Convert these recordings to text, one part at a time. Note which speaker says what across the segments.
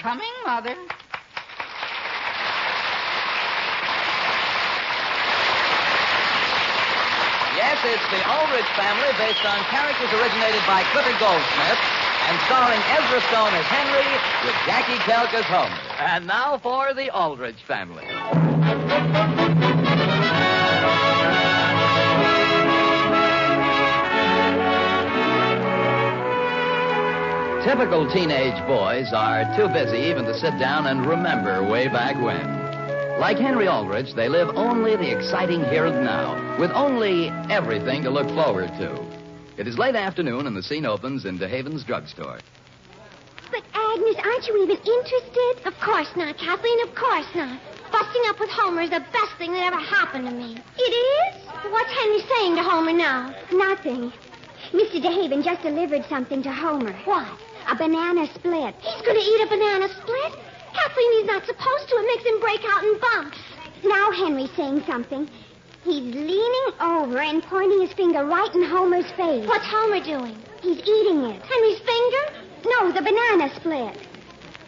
Speaker 1: Coming, Mother.
Speaker 2: Yes, it's the Aldrich Family, based on characters originated by Clifford Goldsmith, and starring Ezra Stone as Henry, with Jackie Kelk as Homer. And now for the Aldrich Family. Typical teenage boys are too busy even to sit down and remember way back when. Like Hen-ree Al-drich, they live only the exciting here and now, with only everything to look forward to. It is late afternoon, and the scene opens in DeHaven's Drugstore.
Speaker 3: But, Agnes, aren't you even interested? Of course not, Kathleen, of course not. Busting up with Homer is the best thing that ever happened to me. It is? What's Henry saying to Homer now?
Speaker 4: Nothing. Mr. DeHaven just delivered something to Homer.
Speaker 3: What?
Speaker 4: A banana split.
Speaker 3: He's going to eat a banana split? Kathleen, he's not supposed to. It makes him break out in bumps.
Speaker 4: Now Henry's saying something. He's leaning over and pointing his finger right in Homer's face.
Speaker 3: What's Homer doing?
Speaker 4: He's eating it.
Speaker 3: Henry's finger?
Speaker 4: No, the banana split.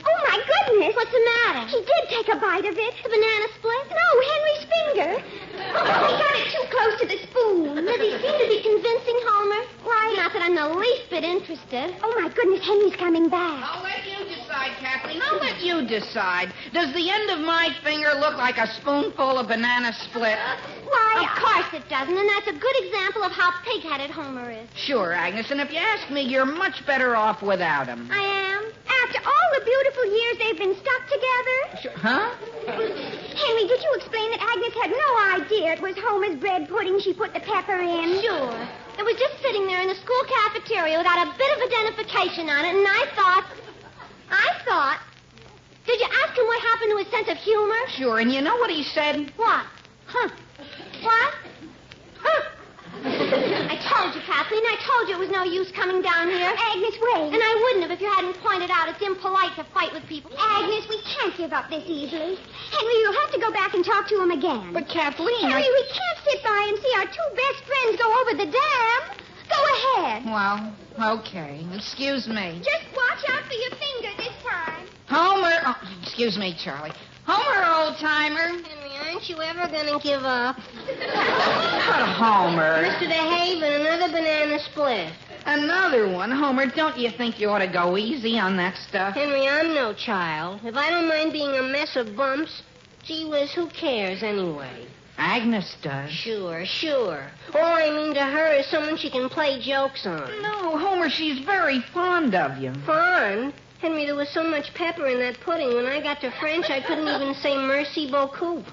Speaker 4: Oh, my goodness.
Speaker 3: What's the matter?
Speaker 4: He did take a bite of it.
Speaker 3: The banana split?
Speaker 4: No, Henry's finger. He got it too close to the spoon.
Speaker 3: Does he seem to be convincing Homer?
Speaker 4: Why?
Speaker 3: Not that I'm the least bit interested.
Speaker 4: Oh, my goodness, Henry's coming back.
Speaker 1: I'll let you decide, Kathleen. I'll let you decide. Does the end of my finger look like a spoonful of banana split?
Speaker 3: Why? Of course it doesn't, and that's a good example of how pig-headed Homer is.
Speaker 1: Sure, Agnes, and if you ask me, you're much better off without him.
Speaker 3: I am?
Speaker 4: After all the beautiful years they've been stuck together?
Speaker 1: Sure. Huh?
Speaker 4: Henry, did you explain that Agnes had no idea it was Homer's bread pudding she put the pepper in?
Speaker 3: Sure. It was just sitting there in the school cafeteria without a bit of identification on it, and I thought... Did you ask him what happened to his sense of humor?
Speaker 1: Sure, and you know what he said?
Speaker 3: What?
Speaker 1: Huh.
Speaker 3: What? Huh. I told you, Kathleen. I told you it was no use coming down here.
Speaker 4: Agnes, wait.
Speaker 3: And I wouldn't have if you hadn't pointed out it's impolite to fight with people.
Speaker 4: Agnes, we can't give up this easily. Henry, you'll have to go back and talk to him again.
Speaker 1: But, Kathleen,
Speaker 4: Henry, we can't sit by and see our two best friends go over the dam. Go ahead.
Speaker 1: Well, okay. Excuse me.
Speaker 4: Just watch out for your finger this time.
Speaker 1: Homer... Oh, excuse me, Charlie. Homer, old-timer.
Speaker 5: Henry, aren't you ever going to give up?
Speaker 1: But, Homer...
Speaker 5: Mr. DeHaven, another banana split.
Speaker 1: Another one? Homer, don't you think you ought to go easy on that stuff?
Speaker 5: Henry, I'm no child. If I don't mind being a mess of bumps, gee whiz, who cares anyway?
Speaker 1: Agnes does.
Speaker 5: Sure. All I mean to her is someone she can play jokes on.
Speaker 1: No, Homer, she's very fond of you.
Speaker 5: Fond? Henry, there was so much pepper in that pudding. When I got to French, I couldn't even say merci beaucoup.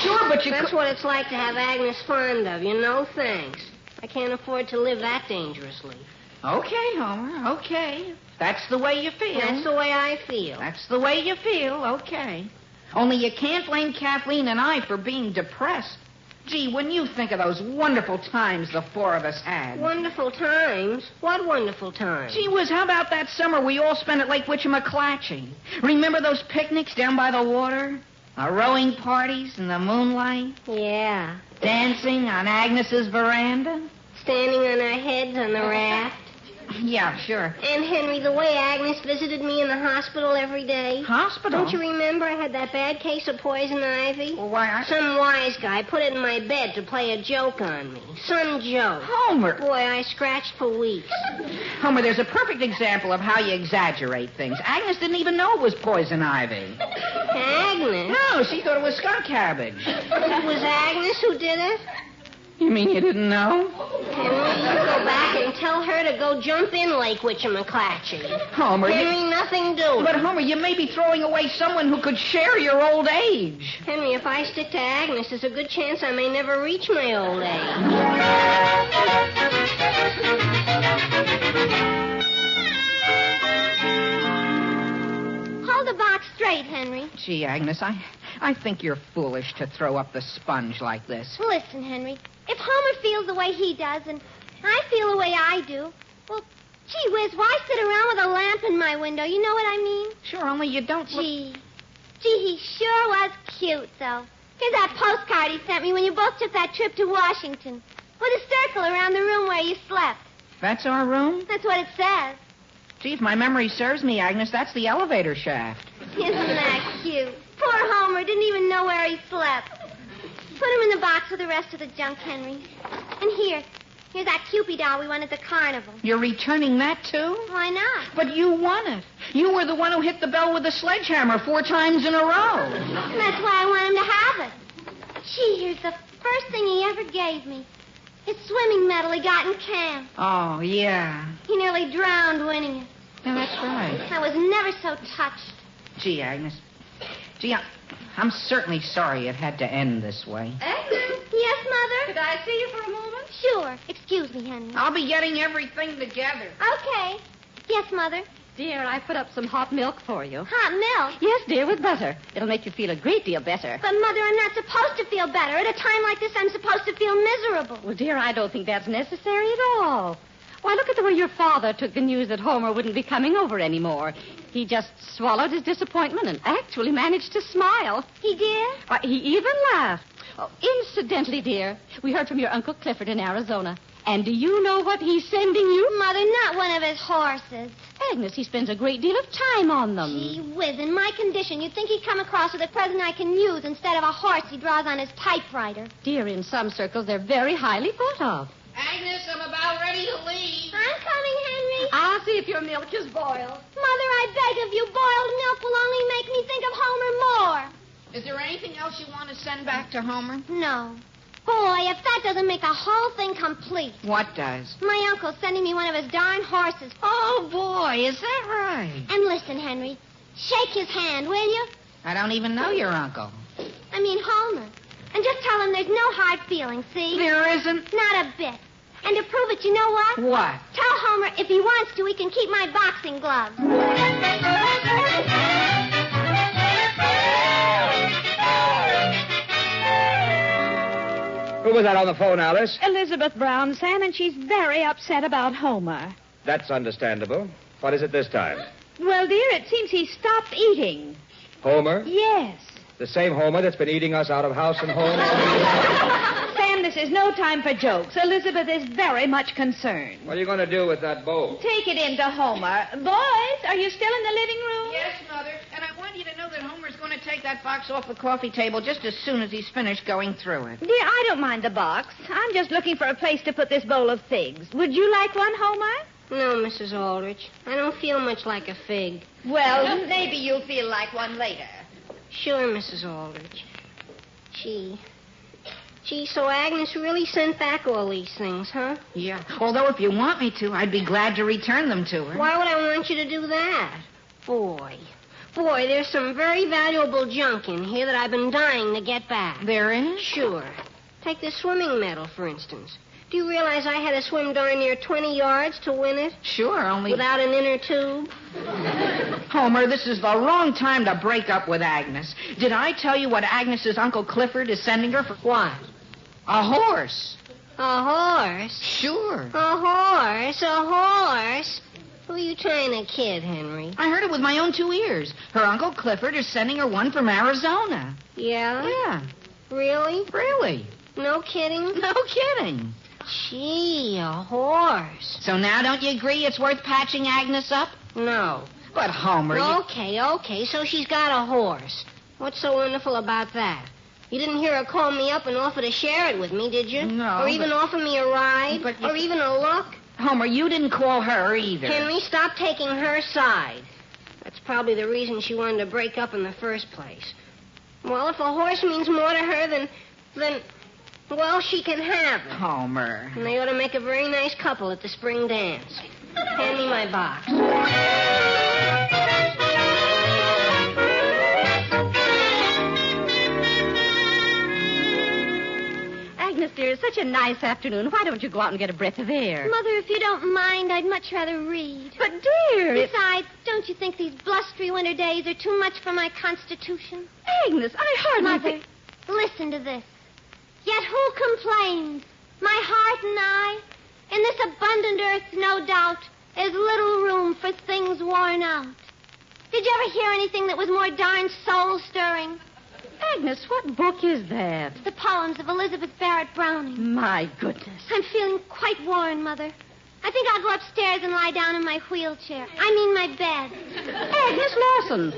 Speaker 1: Sure, but you
Speaker 5: That's what it's like to have Agnes fond of you. No thanks. I can't afford to live that dangerously.
Speaker 1: Okay, Homer, okay. That's the way you feel.
Speaker 5: That's the way I feel.
Speaker 1: That's the way you feel, okay. Only you can't blame Kathleen and I for being depressed. Gee, when you think of those wonderful times the four of us had.
Speaker 5: Wonderful times? What wonderful times?
Speaker 1: Gee whiz, how about that summer we all spent at Lake Witchamaclatchy? Remember those picnics down by the water? Our rowing parties in the moonlight?
Speaker 5: Yeah.
Speaker 1: Dancing on Agnes's veranda?
Speaker 5: Standing on our heads on the raft?
Speaker 1: Yeah, sure.
Speaker 5: And, Henry, the way Agnes visited me in the hospital every day.
Speaker 1: Hospital?
Speaker 5: Don't you remember I had that bad case of poison ivy?
Speaker 1: Well, why,
Speaker 5: Some wise guy put it in my bed to play a joke on me. Some joke.
Speaker 1: Homer.
Speaker 5: Boy, I scratched for weeks.
Speaker 1: Homer, there's a perfect example of how you exaggerate things. Agnes didn't even know it was poison ivy.
Speaker 5: Agnes?
Speaker 1: No, she thought it was skunk cabbage.
Speaker 5: It was Agnes who did it?
Speaker 1: You mean you didn't know?
Speaker 5: Henry, you go back and tell her to go jump in Lake Witchamaclatchy.
Speaker 1: Homer,
Speaker 5: Henry, nothing doing.
Speaker 1: But, Homer, you may be throwing away someone who could share your old age.
Speaker 5: Henry, if I stick to Agnes, there's a good chance I may never reach my old age.
Speaker 3: Hold the box straight, Henry.
Speaker 1: Gee, Agnes, I think you're foolish to throw up the sponge like this.
Speaker 3: Listen, Henry, if Homer feels the way he does and I feel the way I do, well, gee whiz, why sit around with a lamp in my window? You know what I mean?
Speaker 1: Sure, only you don't...
Speaker 3: Gee, he sure was cute, though. Here's that postcard he sent me when you both took that trip to Washington, with a circle around the room where you slept.
Speaker 1: That's our room?
Speaker 3: That's what it says.
Speaker 1: Gee, if my memory serves me, Agnes, that's the elevator shaft.
Speaker 3: Isn't that cute? Poor Homer didn't even know where he slept. Put him in the box with the rest of the junk, Henry. And here's that Cupid doll we won at the carnival.
Speaker 1: You're returning that, too?
Speaker 3: Why not?
Speaker 1: But you won it. You were the one who hit the bell with the sledgehammer 4 times in a row.
Speaker 3: That's why I want him to have it. Gee, here's the first thing he ever gave me. His swimming medal he got in camp.
Speaker 1: Oh, yeah.
Speaker 3: He nearly drowned winning it.
Speaker 1: Yeah, that's right.
Speaker 3: I was never so touched.
Speaker 1: Gee, Agnes. Gee, I'm certainly sorry it had to end this way.
Speaker 3: Agnes? Yes, Mother?
Speaker 5: Could I see you for a moment?
Speaker 3: Sure. Excuse me, Henry.
Speaker 1: I'll be getting everything together.
Speaker 3: Okay. Yes, Mother.
Speaker 6: Dear, I put up some hot milk for you.
Speaker 3: Hot milk?
Speaker 6: Yes, dear, with butter. It'll make you feel a great deal better.
Speaker 3: But, Mother, I'm not supposed to feel better. At a time like this, I'm supposed to feel miserable.
Speaker 6: Well, dear, I don't think that's necessary at all. Why, look at the way your father took the news that Homer wouldn't be coming over anymore. He just swallowed his disappointment and actually managed to smile.
Speaker 3: He did?
Speaker 6: Why, he even laughed. Oh, incidentally, dear, we heard from your Uncle Clifford in Arizona. And do you know what he's sending you?
Speaker 3: Mother, not one of his horses.
Speaker 6: Agnes, he spends a great deal of time on them.
Speaker 3: Gee whiz, in my condition, you'd think he'd come across with a present I can use instead of a horse he draws on his typewriter.
Speaker 6: Dear, in some circles, they're very highly thought of.
Speaker 1: Agnes, I'm about ready to leave.
Speaker 3: I'm coming, Henry.
Speaker 6: I'll see if your milk is boiled.
Speaker 3: Mother, I beg of you, boiled milk will only make me think of Homer more.
Speaker 1: Is there anything else you want to send back to Homer?
Speaker 3: No. Boy, if that doesn't make a whole thing complete.
Speaker 1: What does?
Speaker 3: My uncle's sending me one of his darn horses.
Speaker 1: Oh, boy, is that right?
Speaker 3: And listen, Henry, shake his hand, will you?
Speaker 1: I don't even know your uncle.
Speaker 3: I mean Homer. And just tell him there's no hard feelings, see?
Speaker 1: There isn't?
Speaker 3: Not a bit. And to prove it, you know what?
Speaker 1: What?
Speaker 3: Tell Homer if he wants to, he can keep my boxing gloves.
Speaker 7: Who was that on the phone, Alice?
Speaker 8: Elizabeth Brown, Sam, and she's very upset about Homer.
Speaker 7: That's understandable. What is it this time?
Speaker 8: Well, dear, it seems he stopped eating.
Speaker 7: Homer?
Speaker 8: Yes.
Speaker 7: The same Homer that's been eating us out of house and home?
Speaker 8: Sam, this is no time for jokes. Elizabeth is very much concerned.
Speaker 7: What are you going to do with that bowl?
Speaker 8: Take it into Homer. Boys, are you still in the living room?
Speaker 1: Yes, Mother. And I want you to know that Homer's going to take that box off the coffee table just as soon as he's finished going through it.
Speaker 8: Dear, I don't mind the box. I'm just looking for a place to put this bowl of figs. Would you like one, Homer?
Speaker 5: No, Mrs. Aldrich. I don't feel much like a fig.
Speaker 8: Well, maybe you'll feel like one later.
Speaker 5: Sure, Mrs. Aldrich. Gee, so Agnes really sent back all these things, huh?
Speaker 1: Yeah. Although if you want me to, I'd be glad to return them to her.
Speaker 5: Why would I want you to do that? Boy, there's some very valuable junk in here that I've been dying to get back.
Speaker 1: There is?
Speaker 5: Sure. Take the swimming medal, for instance. Do you realize I had to swim darn near 20 yards to win it?
Speaker 1: Sure, only...
Speaker 5: Without an inner tube?
Speaker 1: Homer, this is the wrong time to break up with Agnes. Did I tell you what Agnes's Uncle Clifford is sending her for?
Speaker 5: What?
Speaker 1: A horse.
Speaker 5: A horse?
Speaker 1: Sure.
Speaker 5: A horse? Who are you trying to kid, Henry?
Speaker 1: I heard it with my own 2 ears. Her Uncle Clifford is sending her one from Arizona.
Speaker 5: Yeah?
Speaker 1: Yeah.
Speaker 5: Really?
Speaker 1: Really?
Speaker 5: No kidding?
Speaker 1: No kidding.
Speaker 5: Gee, a horse.
Speaker 1: So now don't you agree it's worth patching Agnes up?
Speaker 5: No.
Speaker 1: But, Homer,
Speaker 5: Okay, so she's got a horse. What's so wonderful about that? You didn't hear her call me up and offer to share it with me, did you?
Speaker 1: No.
Speaker 5: Or even offer me a ride?
Speaker 1: But
Speaker 5: or even a look?
Speaker 1: Homer, you didn't call her either.
Speaker 5: Henry, stop taking her side. That's probably the reason she wanted to break up in the first place. Well, if a horse means more to her than well, she can have it.
Speaker 1: Homer.
Speaker 5: And they ought to make a very nice couple at the spring dance. Hand me my box.
Speaker 6: Agnes, dear, it's such a nice afternoon. Why don't you go out and get a breath of air?
Speaker 3: Mother, if you don't mind, I'd much rather read.
Speaker 6: But, dear,
Speaker 3: Besides, don't you think these blustery winter days are too much for my constitution?
Speaker 6: Agnes, I hardly
Speaker 3: Mother,
Speaker 6: think...
Speaker 3: listen to this. Yet who complains? My heart and I. In this abundant earth, no doubt, is little room for things worn out. Did you ever hear anything that was more darn soul-stirring?
Speaker 6: Agnes, what book is that?
Speaker 3: The poems of Elizabeth Barrett Browning.
Speaker 6: My goodness.
Speaker 3: I'm feeling quite worn, Mother. I I think I'll go upstairs and lie down in my wheelchair. I mean my bed.
Speaker 6: Agnes Lawson.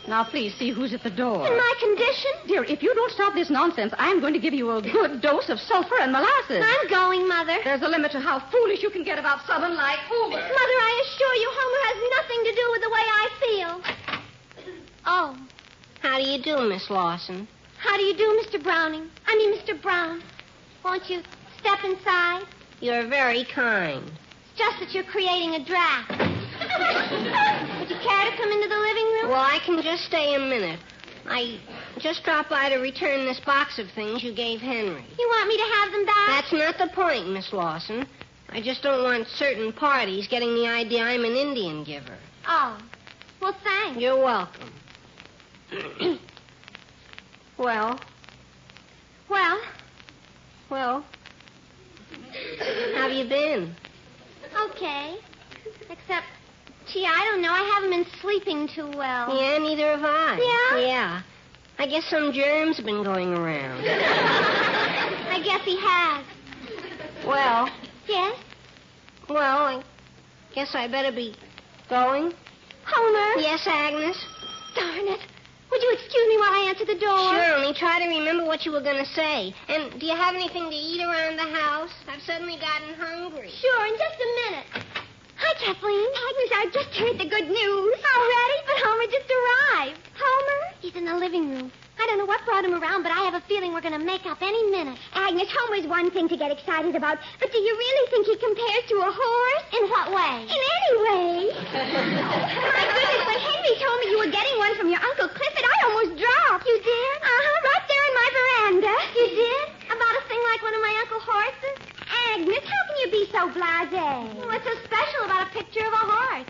Speaker 6: Now, please see who's at the door.
Speaker 3: In my condition?
Speaker 6: Dear, if you don't stop this nonsense, I'm going to give you a good dose of sulfur and molasses.
Speaker 3: I'm going, Mother.
Speaker 6: There's a limit to how foolish you can get about someone like Homer.
Speaker 3: Mother, I assure you, Homer has nothing to do with the way I feel. Oh.
Speaker 5: How do you do, Miss Lawson?
Speaker 3: How do you do, Mr. Browning? I mean, Mr. Brown. Won't you step inside?
Speaker 5: You're very kind.
Speaker 3: It's just that you're creating a draft. Would you care to come into the living room?
Speaker 5: Well, I can just stay a minute. I just dropped by to return this box of things you gave Henry.
Speaker 3: You want me to have them back?
Speaker 5: That's not the point, Miss Lawson. I just don't want certain parties getting the idea I'm an Indian giver.
Speaker 3: Oh. Well, thanks.
Speaker 5: You're welcome. Well? Well, how have you been?
Speaker 3: Okay. Except, gee, I don't know. I haven't been sleeping too well.
Speaker 5: Yeah, neither have I.
Speaker 3: Yeah?
Speaker 5: Yeah. I guess some germs have been going around.
Speaker 3: I guess he has.
Speaker 5: Well,
Speaker 3: Yes?
Speaker 5: well, I guess I better be going.
Speaker 3: Homer?
Speaker 5: Yes, Agnes?
Speaker 3: Darn it. Would you excuse me while I answer the door?
Speaker 5: Sure, only try to remember what you were going to say. And do you have anything to eat around the house? I've suddenly gotten hungry.
Speaker 3: Sure, in just a minute. Hi, Kathleen. Agnes, I just heard the good news. Already? But Homer just arrived. Homer? He's in the living room. I don't know what brought him around, but I have a feeling we're going to make up any minute.
Speaker 4: Agnes, Homer's one thing to get excited about, but do you really think he compares to a horse?
Speaker 3: In what way?
Speaker 4: In any way. My goodness, when Hen-ree told me you were getting one from your Uncle Clifford, I almost dropped.
Speaker 3: You did?
Speaker 4: Right there in my veranda.
Speaker 3: You did? About a thing like one of my Uncle Horses?
Speaker 4: Agnes, how can you be so blasé?
Speaker 3: What's so special about a picture of a horse?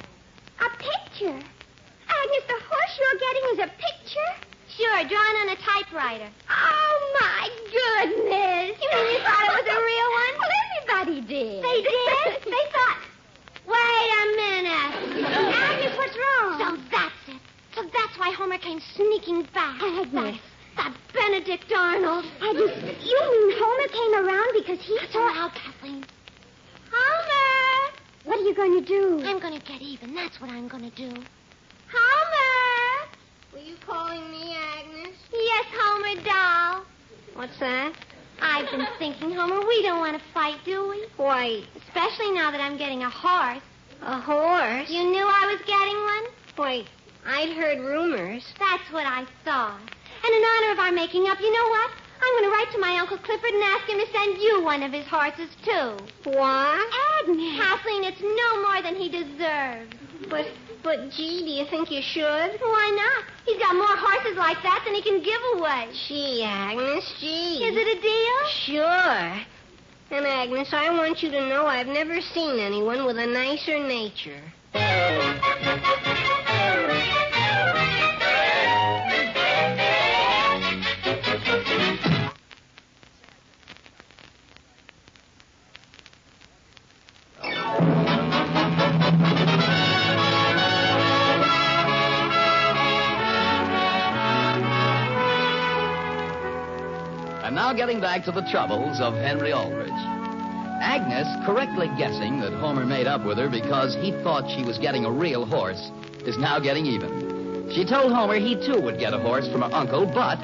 Speaker 4: A picture? Agnes, the horse you're getting is a picture?
Speaker 3: Sure, drawn on a typewriter.
Speaker 4: Oh, my goodness.
Speaker 3: You mean you thought it was a real one?
Speaker 4: Well, everybody did.
Speaker 3: They did? They thought... Wait a minute.
Speaker 4: Agnes, what's wrong?
Speaker 3: So that's it. So that's why Homer came sneaking back.
Speaker 4: Agnes.
Speaker 3: That Benedict Arnold.
Speaker 4: Agnes, you mean Homer came around because he
Speaker 3: That's
Speaker 4: saw...
Speaker 3: loud, Kathleen. Homer!
Speaker 4: What are you going to do?
Speaker 3: I'm going to get even. That's what I'm going to do.
Speaker 5: Homer! Were you calling me, Agnes?
Speaker 3: Yes, Homer, doll.
Speaker 5: What's that?
Speaker 3: I've been thinking, Homer, we don't want to fight, do we?
Speaker 5: Why,
Speaker 3: Especially now that I'm getting a horse.
Speaker 5: a horse?
Speaker 3: You knew I was getting one?
Speaker 5: Why, I'd heard rumors.
Speaker 3: That's what I thought. And in honor of our making up, you know what? I'm going to write to my Uncle Clifford and ask him to send you one of his horses, too.
Speaker 5: What?
Speaker 3: Agnes. Kathleen, it's no more than he deserves.
Speaker 5: But, gee, do you think you should?
Speaker 3: Why not? He's got more horses like that than he can give away.
Speaker 5: Gee, Agnes, gee.
Speaker 3: Is it a deal?
Speaker 5: Sure. And, Agnes, I want you to know I've never seen anyone with a nicer nature.
Speaker 2: And now getting back to the troubles of Hen-ree Al-drich. Agnes, correctly guessing that Homer made up with her because he thought she was getting a real horse, is now getting even. She told Homer he too would get a horse from her uncle, but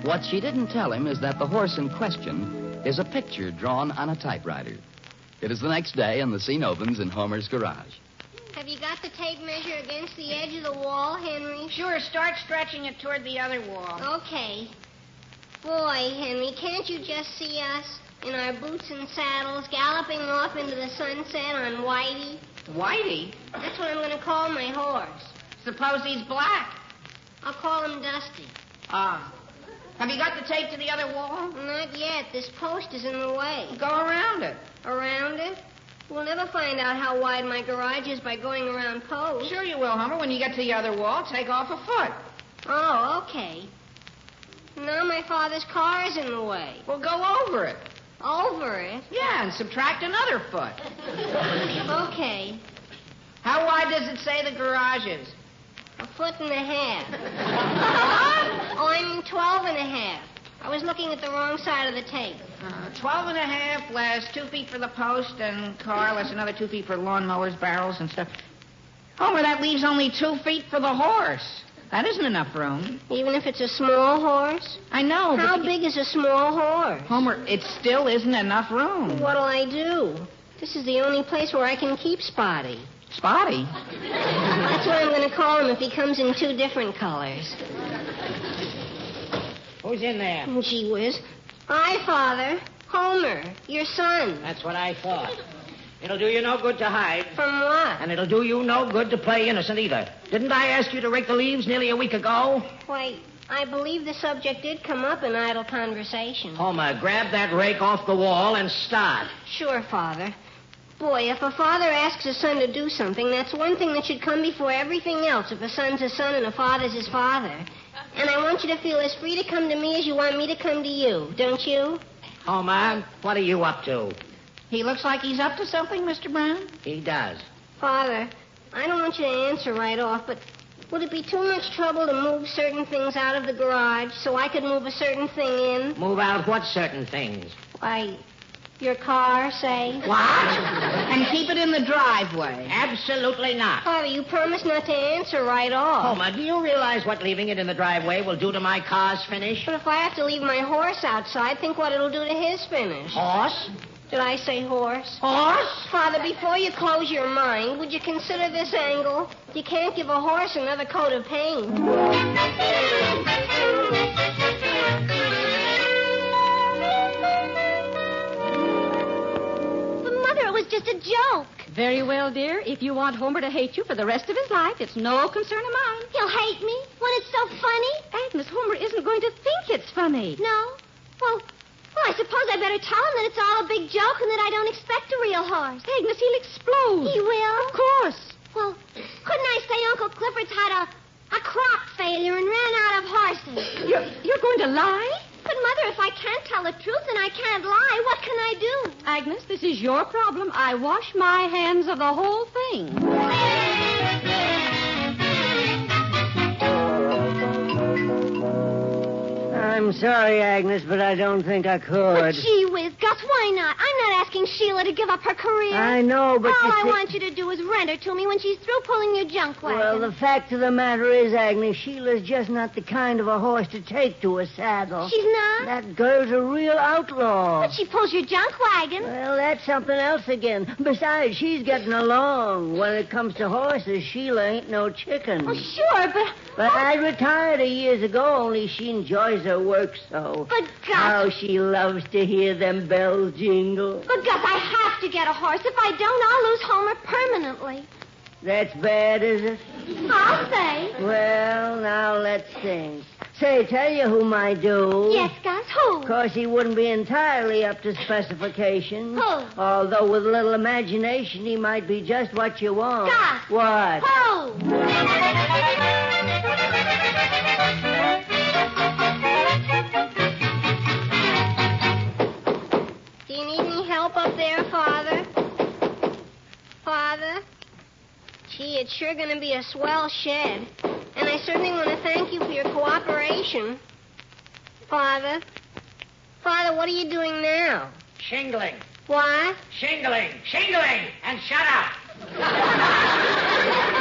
Speaker 2: what she didn't tell him is that the horse in question is a picture drawn on a typewriter. It is the next day, and the scene opens in Homer's garage.
Speaker 5: Have you got the tape measure against the edge of the wall, Henry?
Speaker 1: Sure, start stretching it toward the other wall.
Speaker 5: Okay. Boy, Henry, can't you just see us in our boots and saddles galloping off into the sunset on Whitey?
Speaker 1: Whitey?
Speaker 5: That's what I'm going to call my horse.
Speaker 1: Suppose he's black.
Speaker 5: I'll call him Dusty.
Speaker 1: Ah. Have you got the tape to the other wall?
Speaker 5: Not yet. This post is in the way.
Speaker 1: Go around it.
Speaker 5: Around it? We'll never find out how wide my garage is by going around posts.
Speaker 1: Sure you will, Homer. When you get to the other wall, take off a foot.
Speaker 5: Oh, okay. Now my father's car is in the way.
Speaker 1: Well, go over it.
Speaker 5: Over it?
Speaker 1: Yeah, and subtract another foot.
Speaker 5: Okay.
Speaker 1: How wide does it say the garage is?
Speaker 5: 1.5 feet. Oh, I mean 12 and a half. I was looking at the wrong side of the tape.
Speaker 1: 12 and a half less 2 feet for the post and car, less another 2 feet for lawnmowers, barrels, and stuff. Homer, that leaves only 2 feet for the horse. That isn't enough room.
Speaker 5: Even if it's a small horse?
Speaker 1: I know.
Speaker 5: How big is a small horse?
Speaker 1: Homer, it still isn't enough room.
Speaker 5: What'll I do? This is the only place where I can keep Spotty.
Speaker 1: Spotty?
Speaker 5: That's what I'm going to call him if he comes in 2 different colors.
Speaker 9: Who's in there?
Speaker 5: Gee whiz. Hi, Father. Homer, your son.
Speaker 9: That's what I thought. It'll do you no good to hide.
Speaker 5: From what?
Speaker 9: And it'll do you no good to play innocent either. Didn't I ask you to rake the leaves nearly a week ago?
Speaker 5: Why, I believe the subject did come up in idle conversation.
Speaker 9: Homer, grab that rake off the wall and start.
Speaker 5: Sure, Father. Boy, if a father asks a son to do something, that's one thing that should come before everything else if a son's a son and a father's his father. And I want you to feel as free to come to me as you want me to come to you, don't you?
Speaker 9: Homer, what are you up to?
Speaker 1: He looks like he's up to something, Mr. Brown.
Speaker 9: He does.
Speaker 5: Father, I don't want you to answer right off, but would it be too much trouble to move certain things out of the garage so I could move a certain thing in?
Speaker 9: Move out what certain things?
Speaker 5: Why, your car, say.
Speaker 9: What?
Speaker 1: And keep it in the driveway.
Speaker 9: Absolutely not.
Speaker 5: Father, you promised not to answer right off.
Speaker 9: Homer, do you realize what leaving it in the driveway will do to my car's finish?
Speaker 5: But if I have to leave my horse outside, think what it'll do to his finish.
Speaker 9: Horse?
Speaker 5: Did I say horse?
Speaker 9: Horse?
Speaker 5: Father, before you close your mind, would you consider this angle? You can't give a horse another coat of paint.
Speaker 3: Just a joke.
Speaker 6: Very well, dear. If you want Homer to hate you for the rest of his life, it's no concern of mine.
Speaker 3: He'll hate me when it's so funny?
Speaker 6: Agnes, Homer isn't going to think it's funny.
Speaker 3: No? Well, I suppose I better tell him that it's all a big joke and that I don't expect a real horse.
Speaker 6: Agnes, he'll explode.
Speaker 3: He will?
Speaker 6: Of course.
Speaker 3: Well, couldn't I say Uncle Clifford's had a crop failure and ran out of horses?
Speaker 6: You're going to lie?
Speaker 3: But, Mother, if I can't tell the truth and I can't lie, what can I do?
Speaker 6: Agnes, this is your problem. I wash my hands of the whole thing.
Speaker 10: I'm sorry, Agnes, but I don't think I could.
Speaker 3: Well, gee whiz, Gus, why not? I'm not asking Sheila to give up her career.
Speaker 10: I know, but
Speaker 3: all I want you to do is rent her to me when she's through pulling your junk wagon.
Speaker 10: Well, the fact of the matter is, Agnes, Sheila's just not the kind of a horse to take to a saddle.
Speaker 3: She's not?
Speaker 10: That girl's a real outlaw.
Speaker 3: But she pulls your junk wagon.
Speaker 10: Well, that's something else again. Besides, she's getting along. When it comes to horses, Sheila ain't no chicken.
Speaker 3: Oh, sure, but...
Speaker 10: But I retired years ago, only she enjoys her work so.
Speaker 3: But, Gus...
Speaker 10: How she loves to hear them bells jingle.
Speaker 3: But, Gus, I have to get a horse. If I don't, I'll lose Homer permanently.
Speaker 10: That's bad, is it?
Speaker 3: I'll say.
Speaker 10: Well, now let's think. Say, tell you who might do.
Speaker 3: Yes, Gus, who?
Speaker 10: Of course, he wouldn't be entirely up to specifications.
Speaker 3: Who?
Speaker 10: Although with a little imagination, he might be just what you want.
Speaker 3: Gus.
Speaker 10: What?
Speaker 3: Who?
Speaker 5: Do you need any help up there, Father? Father? Gee, it's sure going to be a swell shed. And I certainly want to thank you for your cooperation. Father? Father, what are you doing now?
Speaker 9: Shingling.
Speaker 5: What?
Speaker 9: Shingling. Shingling. And shut up.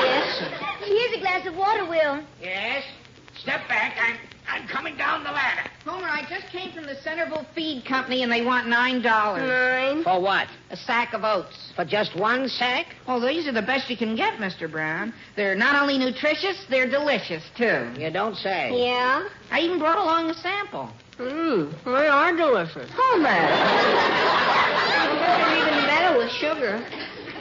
Speaker 5: Yes, sir.
Speaker 3: Here's a glass of water, Will.
Speaker 9: Yes? Step back. I'm coming down the ladder.
Speaker 1: Homer, I just came from the Centerville Feed Company, and they want $9.
Speaker 5: 9?
Speaker 9: For what?
Speaker 1: A sack of oats.
Speaker 9: For just one sack?
Speaker 1: Oh, these are the best you can get, Mr. Brown. They're not only nutritious, they're delicious, too.
Speaker 9: You don't say.
Speaker 5: Yeah?
Speaker 1: I even brought along a sample.
Speaker 5: They are delicious.
Speaker 3: Homer.
Speaker 5: They're even better with sugar.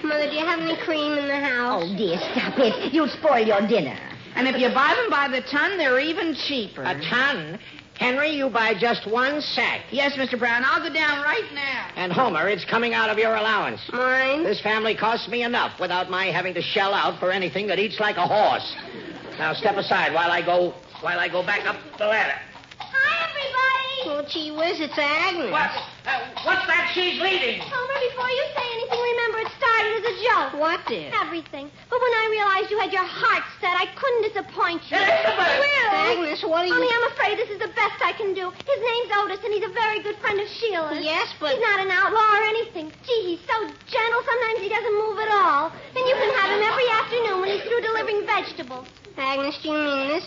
Speaker 5: Mother, do you have any cream in the house?
Speaker 8: Oh, dear, stop it. You'll spoil your dinner.
Speaker 1: And if you buy them by the ton, they're even cheaper.
Speaker 9: A ton? Henry, you buy just one sack.
Speaker 1: Yes, Mr. Brown. I'll go down right now.
Speaker 9: And Homer, it's coming out of your allowance.
Speaker 5: Mine?
Speaker 9: This family costs me enough without my having to shell out for anything that eats like a horse. Now step aside while I go back up the ladder.
Speaker 3: Hi, everybody.
Speaker 5: Well, gee whiz, it's Agnes.
Speaker 9: What's that she's leading?
Speaker 3: Homer, before you say anything, remember it started as a joke.
Speaker 5: What did?
Speaker 3: Everything. But when I realized you had your heart set, I couldn't disappoint you.
Speaker 9: Elizabeth!
Speaker 3: Will!
Speaker 5: Agnes, what are you...
Speaker 3: Only I'm afraid this is the best I can do. His name's Otis, and he's a very good friend of Sheila's.
Speaker 5: Yes, but...
Speaker 3: He's not an outlaw or anything. Gee, he's so gentle, sometimes he doesn't move at all. And you can have him every afternoon when he's through delivering vegetables.
Speaker 5: Agnes, do you mean this?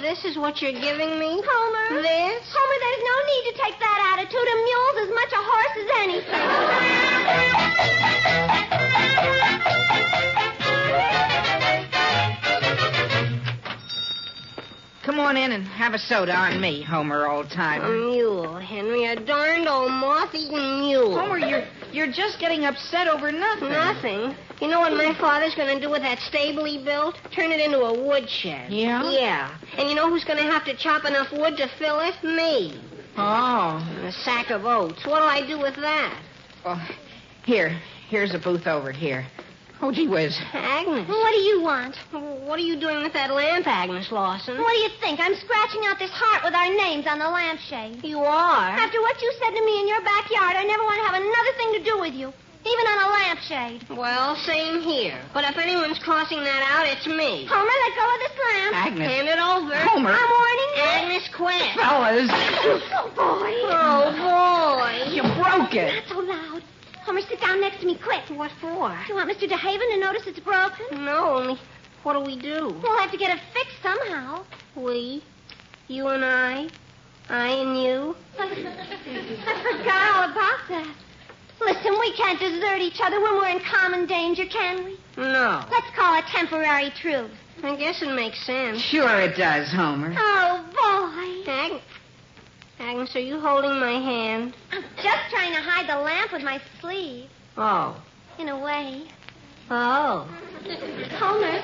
Speaker 5: This is what you're giving me?
Speaker 3: Homer.
Speaker 5: This?
Speaker 3: Homer, there's no need to take that attitude. A mule's as much a horse as anything.
Speaker 1: Come on in and have a soda on me, Homer, old
Speaker 5: A
Speaker 1: timer.
Speaker 5: mule, Henry. A darned old moth-eaten mule.
Speaker 1: Homer, you're just getting upset over nothing.
Speaker 5: Nothing. You know what my father's going to do with that stable he built? Turn it into a woodshed.
Speaker 1: Yeah?
Speaker 5: Yeah. And you know who's going to have to chop enough wood to fill it? Me.
Speaker 1: Oh.
Speaker 5: And a sack of oats. What'll I do with that?
Speaker 1: Well, here's a booth over here. Oh, gee whiz.
Speaker 5: Agnes.
Speaker 3: What do you want?
Speaker 5: What are you doing with that lamp, Agnes Lawson?
Speaker 3: What do you think? I'm scratching out this heart with our names on the lampshade.
Speaker 5: You are?
Speaker 3: After what you said to me in your backyard, I never want to have another thing to do with you. Even on a lampshade.
Speaker 5: Well, same here. But if anyone's crossing that out, it's me.
Speaker 3: Homer, let go of this lamp.
Speaker 1: Agnes.
Speaker 5: Hand it over.
Speaker 1: Homer.
Speaker 3: I'm warning you.
Speaker 5: Agnes, quit.
Speaker 1: Fellas.
Speaker 3: Oh, boy.
Speaker 5: Oh, boy.
Speaker 1: You broke it.
Speaker 3: Not so loud. Homer, sit down next to me, quick.
Speaker 5: What for?
Speaker 3: Do you want Mr. DeHaven to notice it's broken?
Speaker 5: No, only what do we do?
Speaker 3: We'll have to get it fixed somehow.
Speaker 5: We? You and I and you?
Speaker 3: I forgot all about that. Listen, we can't desert each other when we're in common danger, can we?
Speaker 5: No.
Speaker 3: Let's call it temporary truce.
Speaker 5: I guess it makes sense.
Speaker 1: Sure it does, Homer.
Speaker 3: Oh, boy.
Speaker 5: Agnes, are you holding my hand?
Speaker 3: I'm just trying to hide the lamp with my sleeve.
Speaker 5: Oh.
Speaker 3: In a way.
Speaker 5: Oh.
Speaker 3: Homer,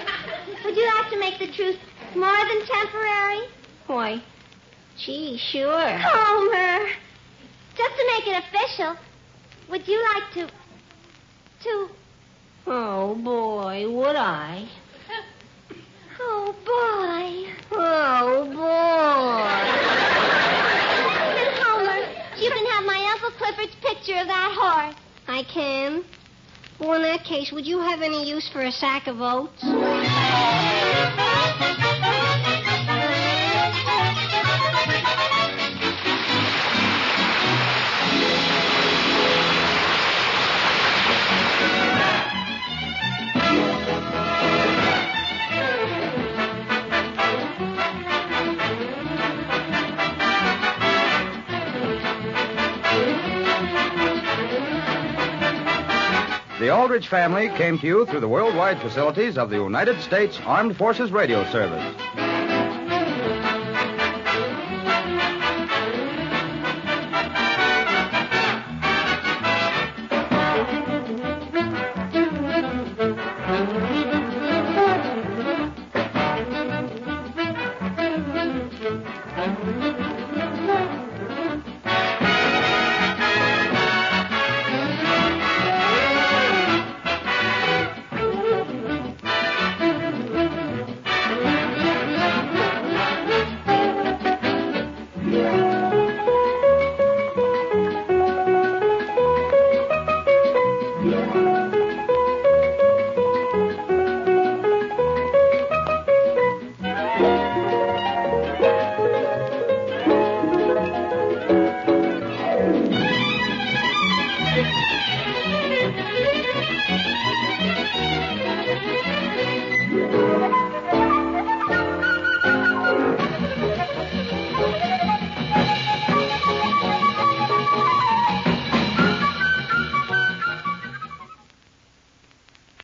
Speaker 3: would you like to make the truce more than temporary?
Speaker 5: Why, gee, sure.
Speaker 3: Homer, just to make it official, would you like to...
Speaker 5: Oh, boy, would I?
Speaker 3: Oh, boy.
Speaker 5: Oh, boy.
Speaker 3: And Homer, you can have my Uncle Clifford's picture of that horse.
Speaker 5: I can? Well, in that case, would you have any use for a sack of oats?
Speaker 11: The Aldrich Family came to you through the worldwide facilities of the United States Armed Forces Radio Service.